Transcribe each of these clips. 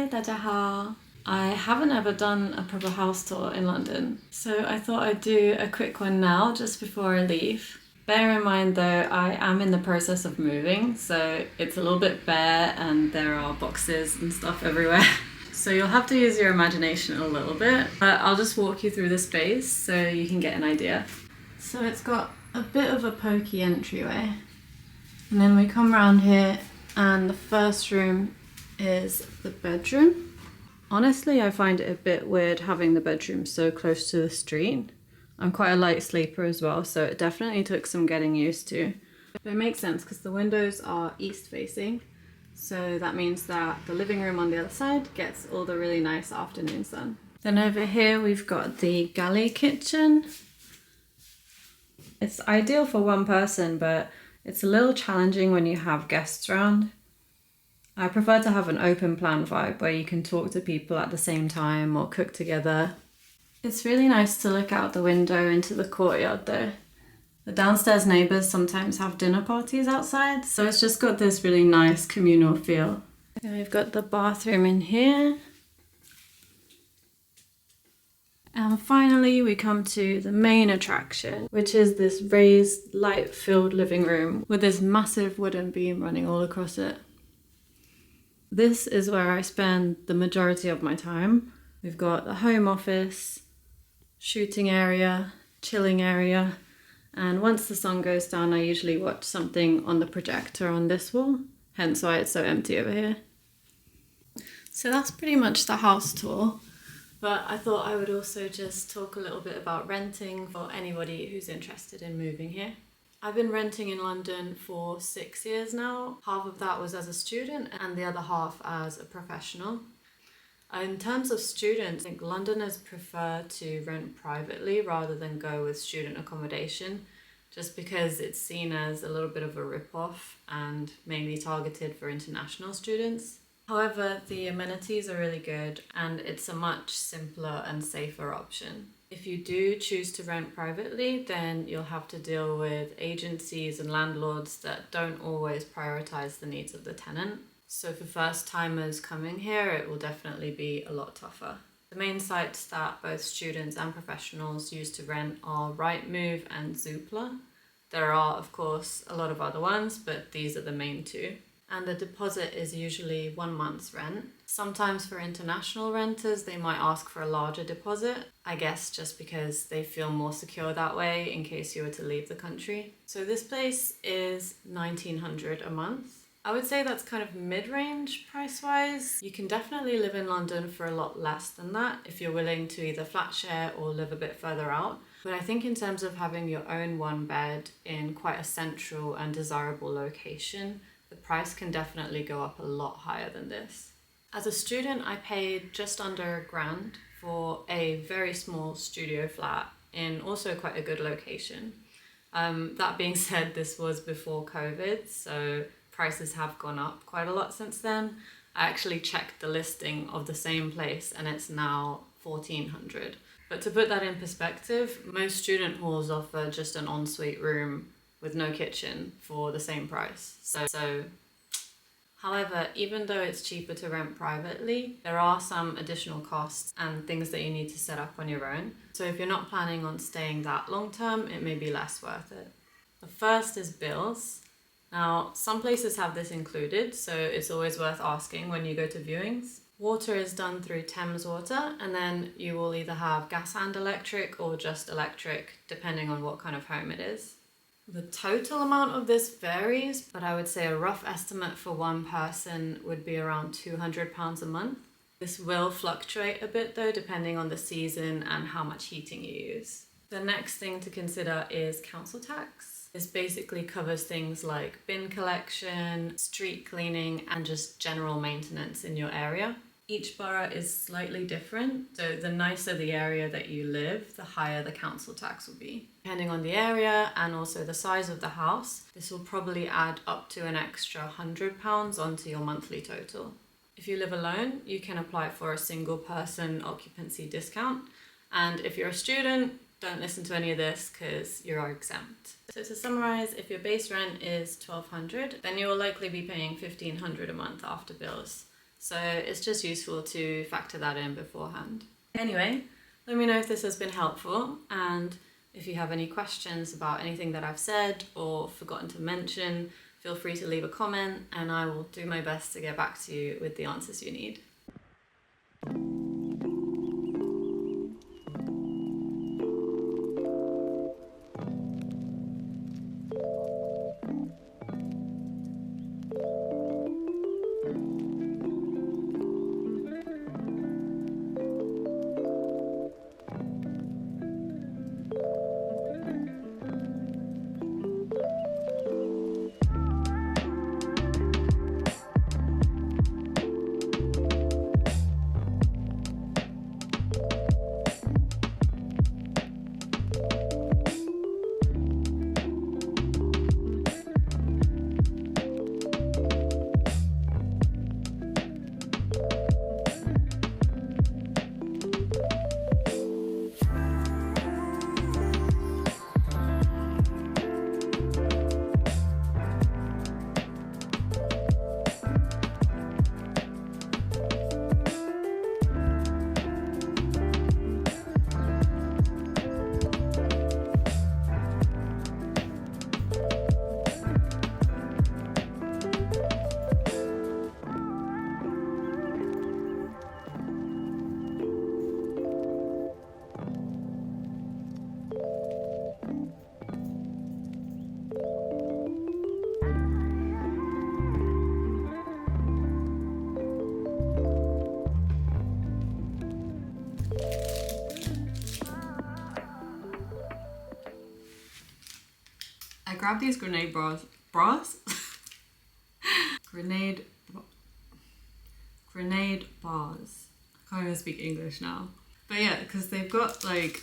Hi, 大家好. I haven't ever done a proper house tour in London, so I thought I'd do a quick one now just before I leave. Bear in mind though, I am in the process of moving, so it's a little bit bare and there are boxes and stuff everywhere. So you'll have to use your imagination a little bit, but I'll just walk you through the space so you can get an idea. So it's got a bit of a pokey entryway, and then we come around here and the first room is the bedroom. Honestly, I find it a bit weird having the bedroom so close to the street. I'm quite a light sleeper as well, so it definitely took some getting used to. But it makes sense because the windows are east facing, so that means that the living room on the other side gets all the really nice afternoon sun. Then over here we've got the galley kitchen. It's ideal for one person, but it's a little challenging when you have guests around. I prefer to have an open plan vibe where you can talk to people at the same time or cook together. It's really nice to look out the window into the courtyard though. The downstairs neighbours sometimes have dinner parties outside, so it's just got this really nice communal feel. And we've got the bathroom in here. And finally we come to the main attraction, which is this raised, light-filled living room with this massive wooden beam running all across it. This is where I spend the majority of my time. We've got the home office, shooting area, chilling area, and once the sun goes down I usually watch something on the projector on this wall, hence why it's so empty over here. So that's pretty much the house tour. But I thought I would also just talk a little bit about renting for anybody who's interested in moving here. I've been renting in London for 6 years now. Half of that was as a student and the other half as a professional. In terms of students, I think Londoners prefer to rent privately rather than go with student accommodation, just because it's seen as a little bit of a rip-off and mainly targeted for international students. However, the amenities are really good and it's a much simpler and safer option. If you do choose to rent privately, then you'll have to deal with agencies and landlords that don't always prioritise the needs of the tenant. So for first timers coming here, it will definitely be a lot tougher. The main sites that both students and professionals use to rent are Rightmove and Zoopla. There are, of course, a lot of other ones, but these are the main two. And the deposit is usually 1 month's rent. Sometimes for international renters, they might ask for a larger deposit, I guess just because they feel more secure that way in case you were to leave the country. So this place is $1,900 a month. I would say that's kind of mid-range price-wise. You can definitely live in London for a lot less than that if you're willing to either flat share or live a bit further out. But I think in terms of having your own one bed in quite a central and desirable location, the price can definitely go up a lot higher than this. As a student, I paid just under £1,000 for a very small studio flat in also quite a good location. That being said, this was before COVID, so prices have gone up quite a lot since then. I actually checked the listing of the same place and it's now $1,400. But to put that in perspective, most student halls offer just an ensuite room with no kitchen for the same price. However, even though it's cheaper to rent privately, there are some additional costs and things that you need to set up on your own. So if you're not planning on staying that long term, it may be less worth it. The first is bills. Now, some places have this included, so it's always worth asking when you go to viewings. Water is done through Thames Water, and then you will either have gas and electric or just electric, depending on what kind of home it is. The total amount of this varies, but I would say a rough estimate for one person would be around £200 a month. This will fluctuate a bit though, depending on the season and how much heating you use. The next thing to consider is council tax. This basically covers things like bin collection, street cleaning, and just general maintenance in your area. Each borough is slightly different, so the nicer the area that you live, the higher the council tax will be. Depending on the area and also the size of the house, this will probably add up to an extra £100 onto your monthly total. If you live alone, you can apply for a single person occupancy discount, and if you're a student, don't listen to any of this because you're exempt. So to summarise, if your base rent is $1,200, then you will likely be paying $1,500 a month after bills. So it's just useful to factor that in beforehand. Anyway, let me know if this has been helpful, and if you have any questions about anything that I've said or forgotten to mention, feel free to leave a comment and I will do my best to get back to you with the answers you need. I grabbed these grenade bras. Grenade bars. I can't even speak English now. But yeah, because they've got like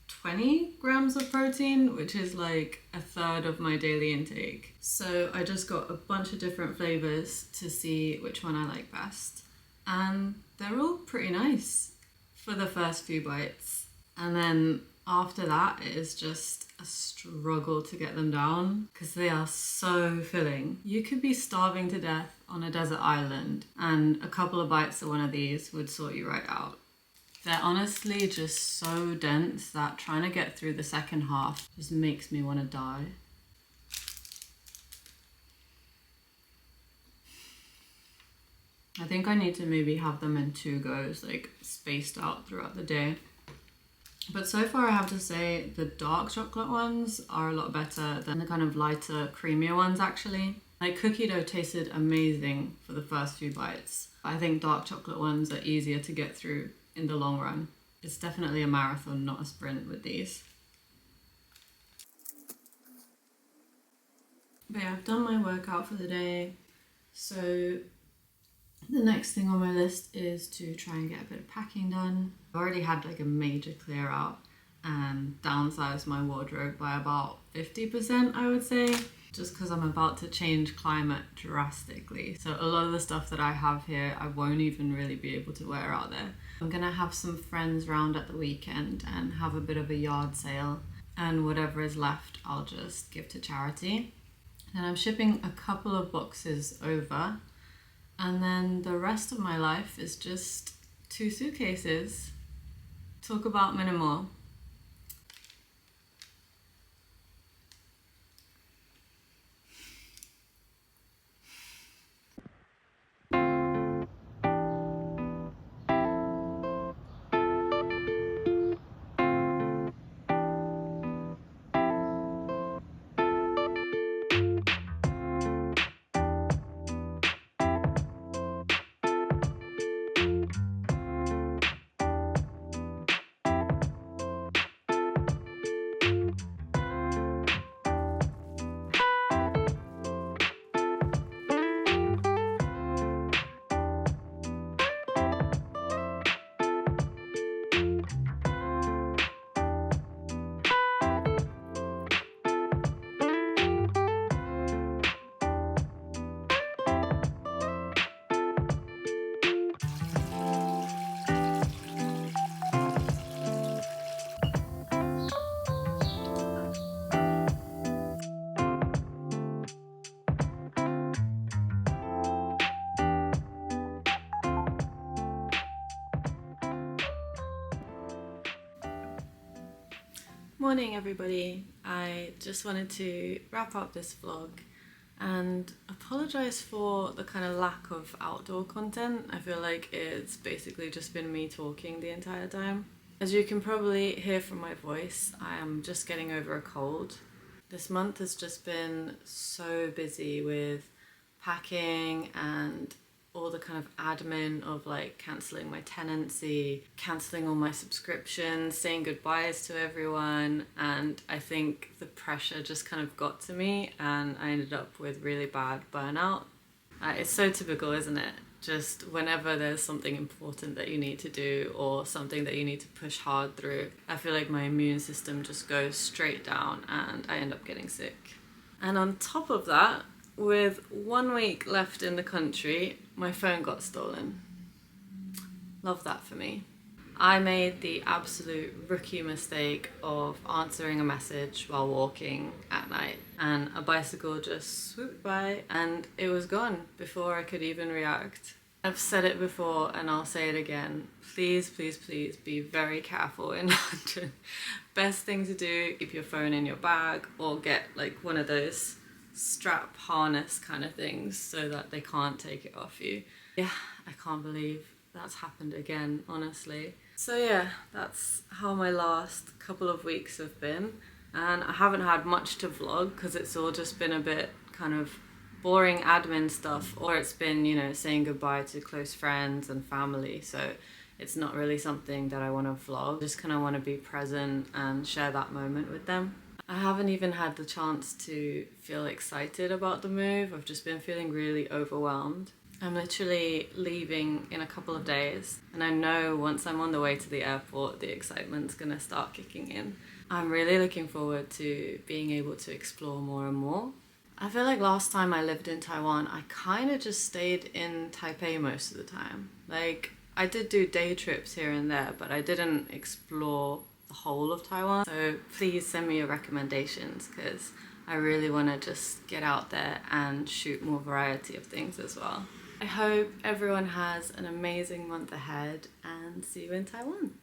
20 grams of protein, which is like a third of my daily intake. So I just got a bunch of different flavors to see which one I like best. And they're all pretty nice for the first few bites. And then after that, it is just a struggle to get them down because they are so filling. You could be starving to death on a desert island and a couple of bites of one of these would sort you right out. They're honestly just so dense that trying to get through the second half just makes me want to die. I think I need to maybe have them in 2 goes, like spaced out throughout the day. But so far I have to say the dark chocolate ones are a lot better than the kind of lighter, creamier ones actually. Like cookie dough tasted amazing for the first few bites. I think dark chocolate ones are easier to get through in the long run. It's definitely a marathon, not a sprint with these. But yeah, I've done my workout for the day. So the next thing on my list is to try and get a bit of packing done. I've already had like a major clear out and downsized my wardrobe by about 50%, I would say, just because I'm about to change climate drastically. So a lot of the stuff that I have here, I won't even really be able to wear out there. I'm gonna have some friends round at the weekend and have a bit of a yard sale, and whatever is left, I'll just give to charity. And I'm shipping a couple of boxes over. And then the rest of my life is just 2 suitcases. Talk about minimal. morning everybody. I just wanted to wrap up this vlog and apologise for the kind of lack of outdoor content. I feel like it's basically just been me talking the entire time. As you can probably hear from my voice, I am just getting over a cold. This month has just been so busy with packing and all the kind of admin of like cancelling my tenancy, cancelling all my subscriptions, saying goodbyes to everyone, and I think the pressure just kind of got to me and I ended up with really bad burnout. It's so typical, isn't it? Just whenever there's something important that you need to do or something that you need to push hard through, I feel like my immune system just goes straight down and I end up getting sick. And on top of that, with 1 week left in the country, my phone got stolen. Love that for me. I made the absolute rookie mistake of answering a message while walking at night, and a bicycle just swooped by and it was gone before I could even react. I've said it before and I'll say it again. Please, please, please be very careful in London. Best thing to do, keep your phone in your bag or get like one of those strap harness kind of things so that they can't take it off you. Yeah, I can't believe that's happened again, honestly. So yeah, that's how my last couple of weeks have been, and I haven't had much to vlog because it's all just been a bit kind of boring admin stuff, or it's been, you know, saying goodbye to close friends and family, so it's not really something that I want to vlog. I just kind of want to be present and share that moment with them. I haven't even had the chance to feel excited about the move. I've just been feeling really overwhelmed. I'm literally leaving in a couple of days, and I know once I'm on the way to the airport, the excitement's gonna start kicking in. I'm really looking forward to being able to explore more and more. I feel like last time I lived in Taiwan, I kind of just stayed in Taipei most of the time. Like, I did do day trips here and there, but I didn't explore the whole of Taiwan. So please send me your recommendations because I really want to just get out there and shoot more variety of things as well. I hope everyone has an amazing month ahead and see you in Taiwan.